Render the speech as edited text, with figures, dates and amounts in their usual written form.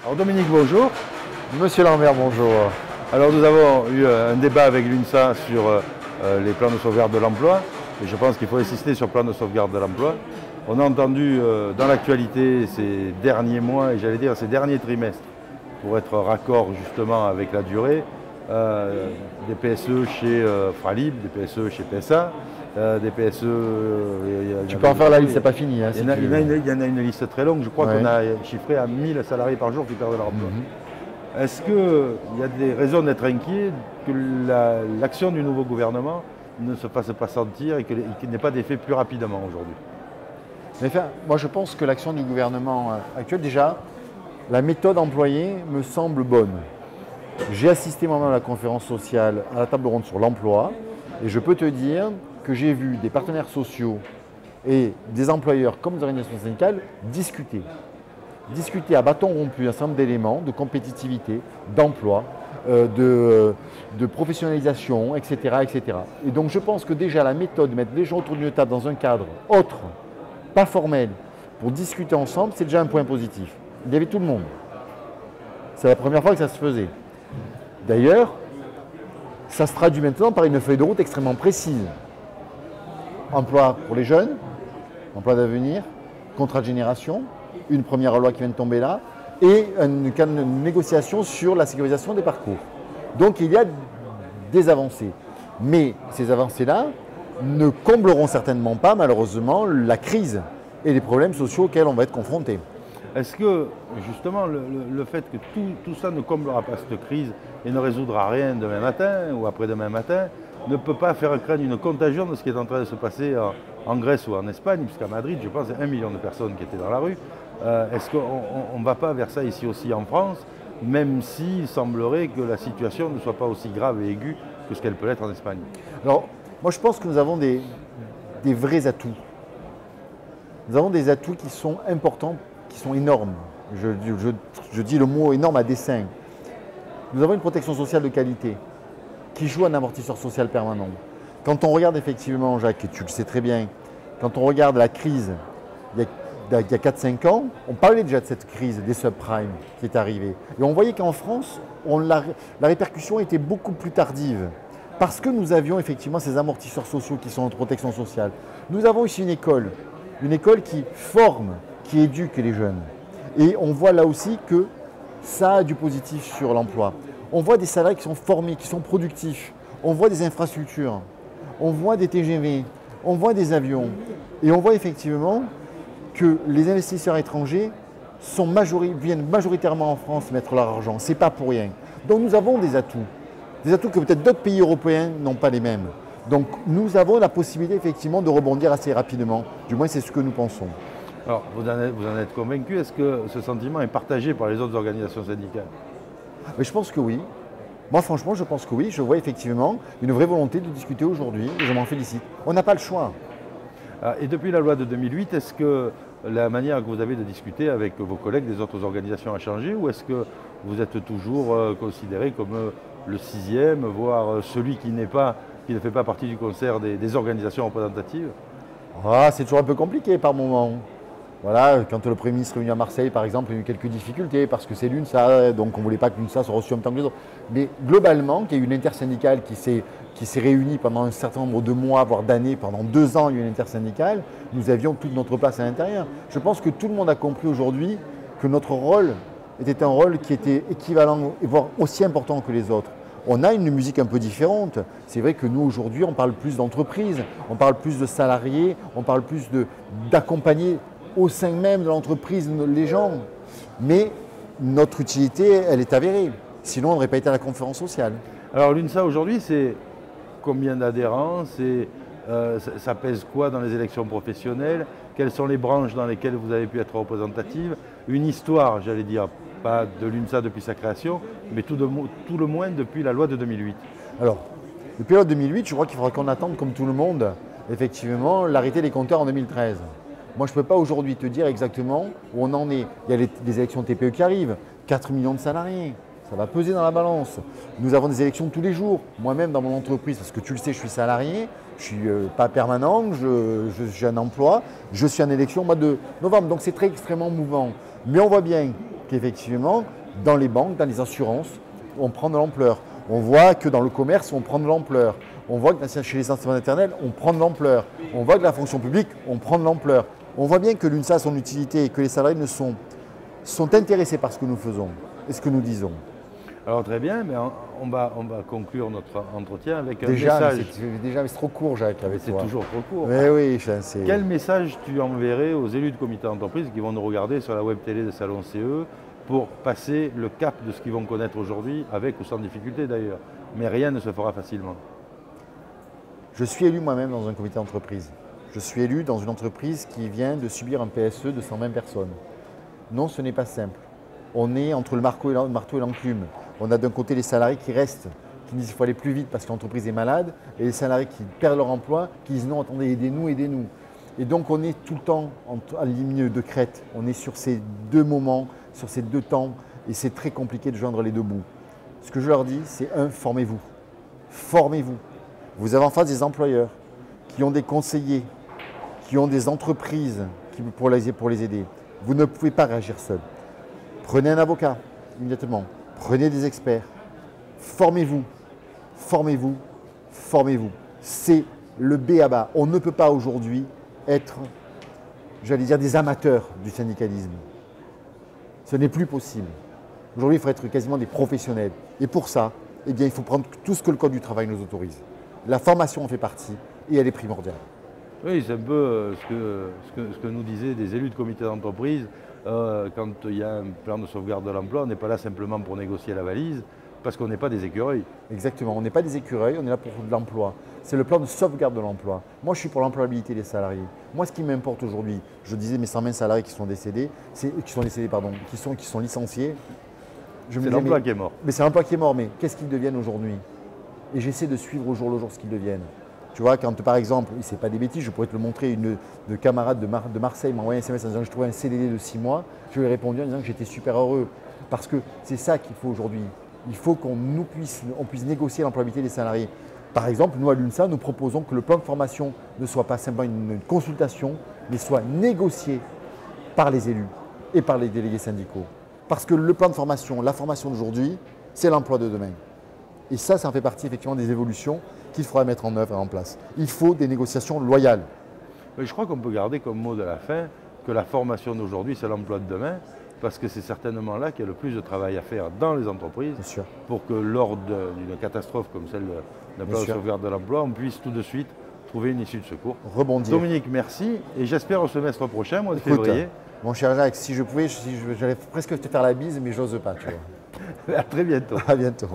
Alors Dominique, bonjour. Monsieur Lambert, bonjour. Alors nous avons eu un débat avec l'UNSA sur les plans de sauvegarde de l'emploi. Et je pense qu'il faut insister sur le plan de sauvegarde de l'emploi. On a entendu dans l'actualité ces derniers mois, et j'allais dire ces derniers trimestres, pour être raccord justement avec la durée, des PSE chez Fralib, des PSE chez PSA, des PSE... Tu peux en faire la liste, c'est pas fini. Hein, il y en a une liste très longue, je crois qu'on a chiffré à 1000 salariés par jour qui perdent leur emploi. Est-ce qu'il y a des raisons d'être inquiet que l'action du nouveau gouvernement ne se fasse pas sentir et qu'il n'ait pas d'effet plus rapidement aujourd'hui? Enfin, moi je pense que l'action du gouvernement actuel, déjà, la méthode employée me semble bonne. J'ai assisté moi-même à la conférence sociale, à la table ronde sur l'emploi, et je peux te dire que j'ai vu des partenaires sociaux et des employeurs comme des organisations syndicales discuter à bâton rompu un certain nombre d'éléments de compétitivité, d'emploi, de professionnalisation, etc., etc. Et donc je pense que déjà la méthode de mettre les gens autour d'une table dans un cadre autre, pas formel, pour discuter ensemble, c'est déjà un point positif. Il y avait tout le monde. C'est la première fois que ça se faisait. D'ailleurs, ça se traduit maintenant par une feuille de route extrêmement précise. Emploi pour les jeunes, emploi d'avenir, contrat de génération, une première loi qui vient de tomber là, et une négociation sur la sécurisation des parcours. Donc il y a des avancées. Mais ces avancées-là ne combleront certainement pas, malheureusement, la crise et les problèmes sociaux auxquels on va être confronté. Est-ce que, justement, le fait que tout ça ne comblera pas cette crise et ne résoudra rien demain matin ou après-demain matin, ne peut pas faire craindre une contagion de ce qui est en train de se passer en Grèce ou en Espagne, puisqu'à Madrid, je pense, il y a 1 million de personnes qui étaient dans la rue. Est-ce qu'on ne va pas vers ça ici aussi en France, même s'il semblerait que la situation ne soit pas aussi grave et aiguë que ce qu'elle peut l'être en Espagne? Alors, moi je pense que nous avons des vrais atouts. Nous avons des atouts qui sont importants, qui sont énormes. Je dis le mot énorme à dessein. Nous avons une protection sociale de qualité qui joue un amortisseur social permanent. Quand on regarde effectivement, Jacques, et tu le sais très bien, quand on regarde la crise il y a 4-5 ans, on parlait déjà de cette crise des subprimes qui est arrivée. Et on voyait qu'en France, la répercussion était beaucoup plus tardive. Parce que nous avions effectivement ces amortisseurs sociaux qui sont notre protection sociale. Nous avons ici une école qui forme, qui éduque les jeunes. Et on voit là aussi que ça a du positif sur l'emploi. On voit des salariés qui sont formés, qui sont productifs. On voit des infrastructures, on voit des TGV, on voit des avions. Et on voit effectivement que les investisseurs étrangers viennent majoritairement en France mettre leur argent. Ce n'est pas pour rien. Donc nous avons des atouts que peut-être d'autres pays européens n'ont pas les mêmes. Donc nous avons la possibilité effectivement de rebondir assez rapidement. Du moins c'est ce que nous pensons. Alors vous en êtes convaincu? Est-ce que ce sentiment est partagé par les autres organisations syndicales? Mais je pense que oui. Moi franchement je pense que oui. Je vois effectivement une vraie volonté de discuter aujourd'hui et je m'en félicite. On n'a pas le choix. Et depuis la loi de 2008, est-ce que la manière que vous avez de discuter avec vos collègues des autres organisations a changé, ou est-ce que vous êtes toujours considéré comme le sixième, voire celui qui ne fait pas partie du concert des organisations représentatives? C'est toujours un peu compliqué par moment. Voilà, quand le Premier ministre est venu à Marseille, par exemple, il y a eu quelques difficultés parce que c'est l'UNSA, donc on ne voulait pas que l'UNSA soit reçue en même temps que les autres. Mais globalement, il y a eu une intersyndicale qui s'est réunie pendant un certain nombre de mois, voire d'années, pendant 2 ans, il y a eu une intersyndicale, nous avions toute notre place à l'intérieur. Je pense que tout le monde a compris aujourd'hui que notre rôle était un rôle qui était équivalent, voire aussi important que les autres. On a une musique un peu différente. C'est vrai que nous, aujourd'hui, on parle plus d'entreprise, on parle plus de salariés, on parle plus d'accompagner au sein même de l'entreprise les gens. Mais notre utilité, elle est avérée. Sinon, on n'aurait pas été à la conférence sociale. Alors l'UNSA aujourd'hui, c'est combien d'adhérents? Ça pèse quoi dans les élections professionnelles? Quelles sont les branches dans lesquelles vous avez pu être représentative? Une histoire, j'allais dire, pas de l'UNSA depuis sa création, mais tout le moins depuis la loi de 2008. Alors, depuis la loi de 2008, je crois qu'il faudra qu'on attende, comme tout le monde, effectivement, l'arrêté des compteurs en 2013. Moi, je ne peux pas aujourd'hui te dire exactement où on en est. Il y a les élections TPE qui arrivent, 4 millions de salariés, ça va peser dans la balance. Nous avons des élections tous les jours. Moi-même, dans mon entreprise, parce que tu le sais, je suis salarié, je ne suis pas permanent, j'ai un emploi, je suis en élection au mois de novembre. Donc, c'est extrêmement mouvant. Mais on voit bien qu'effectivement, dans les banques, dans les assurances, on prend de l'ampleur. On voit que dans le commerce, on prend de l'ampleur. On voit que chez les enseignants maternels, on prend de l'ampleur. On voit que la fonction publique, on prend de l'ampleur. On voit bien que l'UNSA a son utilité et que les salariés sont intéressés par ce que nous faisons et ce que nous disons. Alors très bien, mais on va conclure notre entretien avec un message. Mais c'est trop court, Jacques, avec C'est toi. toujours trop court. Mais oui, c'est... Quel message tu enverrais aux élus de comité d'entreprise qui vont nous regarder sur la web télé de Salon CE pour passer le cap de ce qu'ils vont connaître aujourd'hui, avec ou sans difficulté d'ailleurs. Mais rien ne se fera facilement. Je suis élu moi-même dans un comité d'entreprise. Je suis élu dans une entreprise qui vient de subir un PSE de 120 personnes. Non, ce n'est pas simple. On est entre le marteau et l'enclume. On a d'un côté les salariés qui restent, qui disent qu'il faut aller plus vite parce que l'entreprise est malade, et les salariés qui perdent leur emploi, qui disent non, attendez, aidez-nous, aidez-nous. Et donc on est tout le temps à la ligne de crête. On est sur ces deux moments, sur ces deux temps, et c'est très compliqué de joindre les deux bouts. Ce que je leur dis, c'est formez-vous. Formez-vous. Vous avez en face des employeurs qui ont des conseillers, qui ont des entreprises pour les aider. Vous ne pouvez pas réagir seul. Prenez un avocat immédiatement. Prenez des experts. Formez-vous. Formez-vous. Formez-vous. C'est le b.a.-ba. On ne peut pas aujourd'hui être, j'allais dire, des amateurs du syndicalisme. Ce n'est plus possible. Aujourd'hui, il faut être quasiment des professionnels. Et pour ça, eh bien, il faut prendre tout ce que le Code du travail nous autorise. La formation en fait partie et elle est primordiale. Oui, c'est un peu ce que nous disaient des élus de comité d'entreprise. Quand il y a un plan de sauvegarde de l'emploi, on n'est pas là simplement pour négocier la valise, parce qu'on n'est pas des écureuils. Exactement, on n'est pas des écureuils, on est là pour l'emploi. C'est le plan de sauvegarde de l'emploi. Moi, je suis pour l'employabilité des salariés. Moi, ce qui m'importe aujourd'hui, je disais mes 120 salariés qui sont licenciés. C'est l'emploi qui est mort. Mais c'est l'emploi qui est mort, mais qu'est-ce qu'ils deviennent aujourd'hui? Et j'essaie de suivre au jour le jour ce qu'ils deviennent. Tu vois, quand par exemple, c'est pas des bêtises, je pourrais te le montrer, une de camarade de Marseille m'a envoyé un SMS en disant que je trouvais un CDD de 6 mois. Je lui ai répondu en disant que j'étais super heureux. Parce que c'est ça qu'il faut aujourd'hui. Il faut qu'on puisse négocier l'employabilité des salariés. Par exemple, nous à l'UNSA, nous proposons que le plan de formation ne soit pas simplement une consultation, mais soit négocié par les élus et par les délégués syndicaux. Parce que le plan de formation, la formation d'aujourd'hui, c'est l'emploi de demain. Et ça en fait partie effectivement des évolutions qu'il faudra mettre en œuvre et en place. Il faut des négociations loyales. Mais je crois qu'on peut garder comme mot de la fin que la formation d'aujourd'hui, c'est l'emploi de demain, parce que c'est certainement là qu'il y a le plus de travail à faire dans les entreprises pour que lors d'une catastrophe comme celle d'un plan de sauvegarde de l'emploi, on puisse tout de suite trouver une issue de secours. Rebondir. Dominique, merci. Et j'espère au semestre prochain, mois de février. Mon cher Jacques, si je pouvais, j'allais presque te faire la bise, mais j'ose pas. Tu vois. À très bientôt. À bientôt.